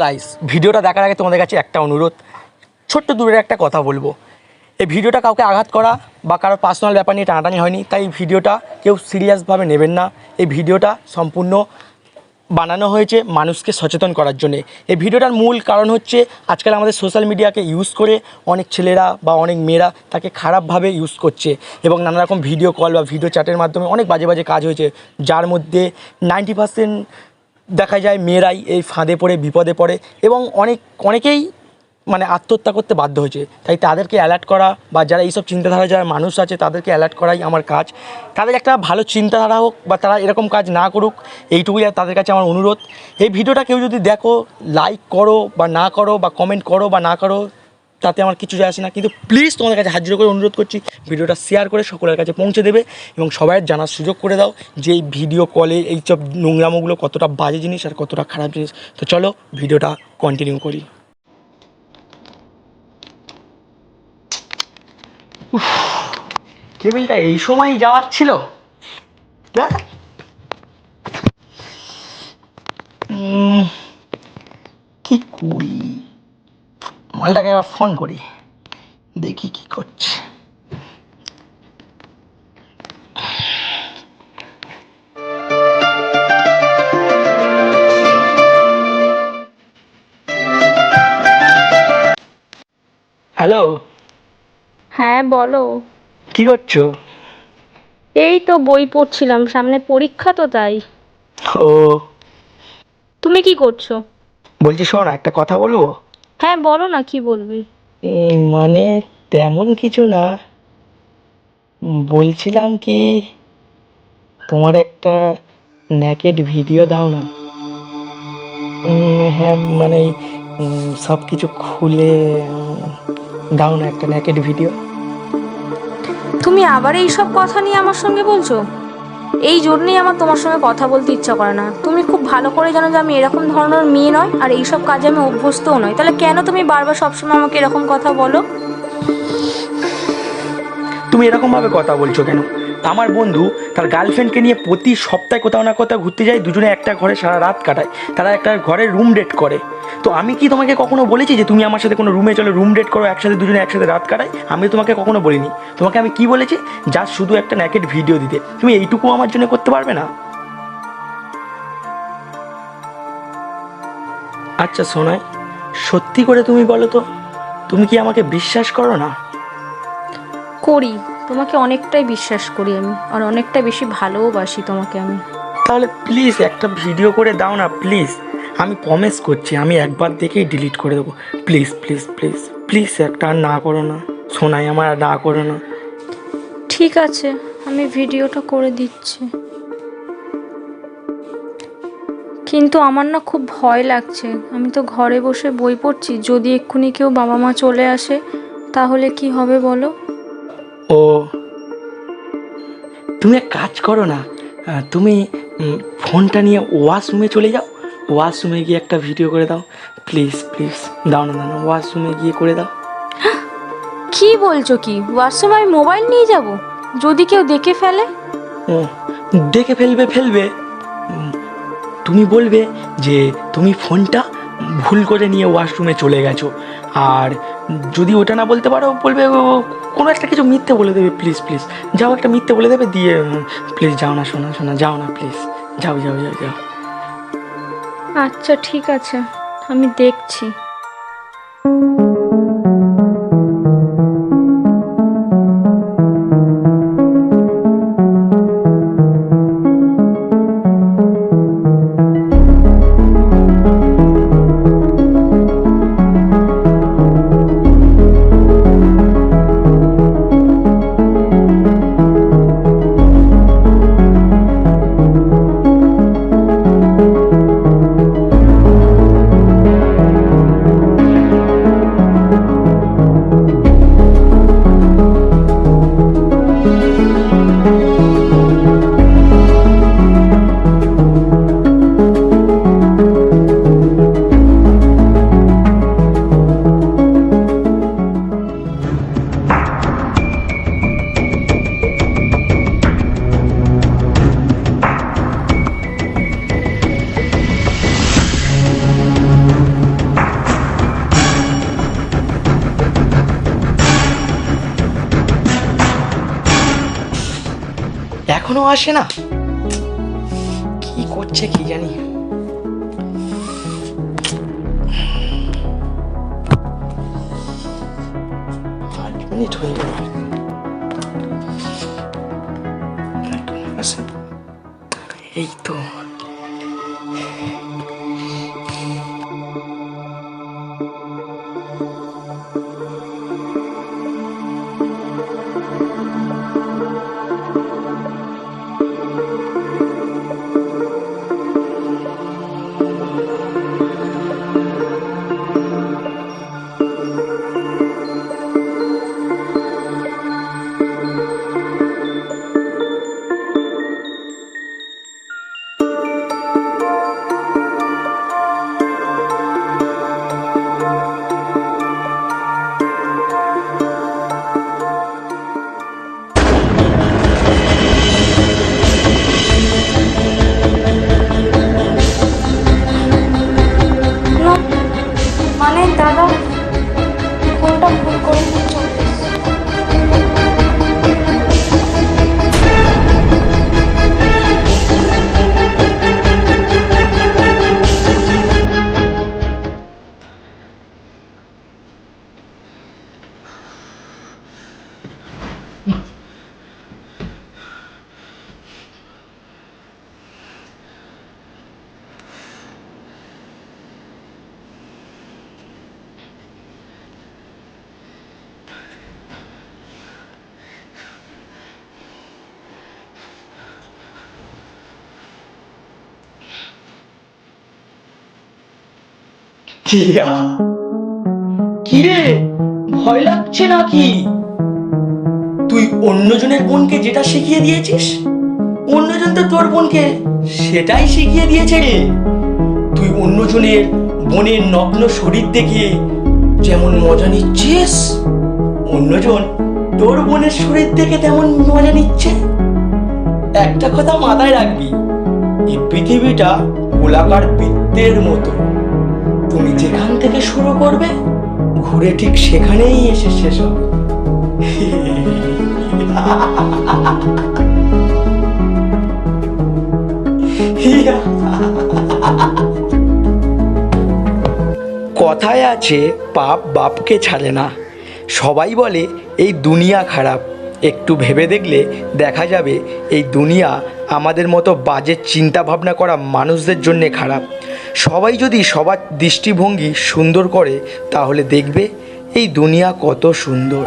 Guys, ভিডিওটা দেখার আগে তোমাদের কাছে একটা অনুরোধ, ছোট্ট দূরের একটা কথা বলবো। এই ভিডিওটা কাউকে আঘাত করা বা কারোর পার্সোনাল ব্যাপার নিয়ে টানাটানি হয়নি, তাই এই ভিডিওটা কেউ সিরিয়াসভাবে নেবেন না। এই ভিডিওটা সম্পূর্ণ বানানো হয়েছে মানুষকে সচেতন করার জন্যে। এই ভিডিওটার মূল কারণ হচ্ছে আজকাল আমাদের সোশ্যাল মিডিয়াকে ইউজ করে অনেক ছেলেরা বা অনেক মেয়েরা তাকে খারাপভাবে ইউজ করছে এবং নানা রকম ভিডিও কল বা ভিডিও চ্যাটের মাধ্যমে অনেক বাজে বাজে কাজ হয়েছে, যার মধ্যে 90% দেখা যায় মেয়েরাই এই ফাঁদে পড়ে বিপদে পড়ে এবং অনেকেই মানে আত্মহত্যা করতে বাধ্য হয়েছে। তাই তাদেরকে অ্যালার্ট করা বা যারা এইসব চিন্তাধারা যারা মানুষ আছে তাদেরকে অ্যালার্ট করাই আমার কাজ। তাদের একটা ভালো চিন্তাধারা হোক বা তারা এরকম কাজ না করুক, এইটুকুই তাদের কাছে আমার অনুরোধ। এই ভিডিওটা কেউ যদি দেখো, লাইক করো বা না করো বা কমেন্ট করো বা না করো, তাতে আমার কিছু যায় আসে না, কিন্তু প্লিজ তোমাদের কাছে হাত জোড় করে অনুরোধ করছি, ভিডিওটা শেয়ার করে সকলের কাছে পৌঁছে দেবে এবং সবাইয়ের জানার সুযোগ করে দাও যে এই ভিডিও কলে এইসব নোংরামোগুলো কতটা বাজে জিনিস আর কতটা খারাপ জিনিস। তো চলো ভিডিওটা কন্টিনিউ করি। কেবিলটা এই সময় যাওয়ার ছিল, কি করি, মালটাকে আবার ফোন করি, দেখি কি করছে। হ্যালো, হ্যাঁ বলো। কি করছো? এই তো বই পড়ছিলাম, সামনে পরীক্ষা তো তাই। ও, তুমি কি করছো? বলছি শোন, একটা কথা বলবো। হ্যাঁ বলো না, কি বলবি? মানে তেমন কিছু না, বলছিলাম কি তোমার একটা নেকেড ভিডিও দাও না। হ্যাঁ মানে সব কিছু খুলে দাও না একটা নেকেড ভিডিও। তুমি আবার এইসব কথা নিয়ে আমার সঙ্গে বলছো? এই জন্যই আমার তোমার সঙ্গে কথা বলতে ইচ্ছা করে না। তুমি খুব ভালো করে জানো যে আমি এরকম ধরনের মেয়ে নয়, আর এইসব কাজে আমি অভ্যস্তও নয়। তাহলে কেন তুমি বারবার সবসময় আমাকে এরকম কথা বলো? তুমি এরকমভাবে কথা বলছো কেন? আমার বন্ধু তার গার্লফ্রেন্ডকে নিয়ে প্রতি সপ্তাহে কোথাও না কোথাও ঘুরতে যায়, দুজনে একটা ঘরে সারা রাত কাটায়, তারা একটা ঘরে রুম ডেট করে। তো আমি কি তোমাকে কখনো বলেছি যে তুমি আমার সাথে কোনো রুমে চলো রুম ডেট করো, একসাথে দুজনে একসাথে রাত কাটাই? আমি তোমাকে কখনো বলিনি। তোমাকে আমি কি বলেছি? জাস্ট শুধু একটা নেকেড ভিডিও দিতে। তুমি এইটুকু আমার জন্য করতে পারবে না? আচ্ছা সোনাই, সত্যি করে তুমি বলো তো, তুমি কি আমাকে বিশ্বাস করো না? করি, তোমাকে অনেকটাই বিশ্বাস করি আমি, আর অনেকটা বেশি ভালোবাসি তোমাকে আমি। তাহলে প্লিজ একটা ভিডিও করে দাও না প্লিজ। আমি প্রমিস করছি আমি একবার দেখেই ডিলিট করে দেবো। প্লিজ প্লিজ প্লিজ প্লিজ একটা আর না করো না সোনাই, আমার আর না করো না। ঠিক আছে, আমি ভিডিওটা করে দিচ্ছি। কিন্তু আমার না খুব ভয় লাগছে। আমি তো ঘরে বসে বই পড়ছি, যদি এক্ষুনি কেউ বাবা মা চলে আসে তাহলে কি হবে বলো? ও, তুমি এক কাজ করো না, তুমি ফোনটা নিয়ে ওয়াশরুমে চলে যাও, ওয়াশরুমে গিয়ে একটা ভিডিও করে দাও। প্লিজ প্লিজ দাও না, দাও না, ওয়াশরুমে গিয়ে করে দাও। কি বলছো? কি ওয়াশরুমে আমি মোবাইল নিয়ে যাব? যদি কেউ দেখে ফেলে? ও, দেখে ফেলবে ফেলবে, তুমি বলবে যে তুমি ফোনটা ভুল করে নিয়ে ওয়াশরুমে চলে গেছো। আর যদি ওটা না বলতে পারো, বলবে কোনো একটা কিছু মিথ্যে বলে দেবে। প্লিজ প্লিজ যাও, একটা মিথ্যে বলে দেবে, দিয়ে প্লিজ যাও না শোনা শোনা, যাও না প্লিজ, যাও যাও যাও যাও। আচ্ছা ঠিক আছে, আমি দেখছি। এখনো আসে না, কি করছে কি জানি। 8 মিনিট হয়ে গেল। এই তো মানে দাদা কোনটা ভুল করে দিচ্ছ? কি রে, ভয় লাগছে নাকি? তুই অন্যজনের বোনকে যেটা শিখিয়ে দিয়েছিস, অন্যজন তো তোর বোনকে সেটাই শিখিয়ে দিয়েছে রে। তুই অন্যজনের বোনের নগ্ন শরীর দেখে যেমন মজা নিচ্ছিস, অন্যজন তোর বোনের শরীর দেখে তেমন মজা নিচ্ছে। একটা কথা মাথায় রাখবি, এই পৃথিবীটা গোলাকার বৃত্তের মতো। তুমি যেখান থেকে শুরু করবে, ঘুরে ঠিক সেখানেই এসে শেষ হবে। কথায় আছে, পাপ বাপকে ছাড়ে না। সবাই বলে এই দুনিয়া খারাপ, একটু ভেবে দেখলে দেখা যাবে এই দুনিয়া আমাদের মতো বাজে চিন্তা ভাবনা করা মানুষদের জন্যে খারাপ। সবাই যদি সবার দৃষ্টিভঙ্গি সুন্দর করে, তাহলে দেখবে এই দুনিয়া কত সুন্দর।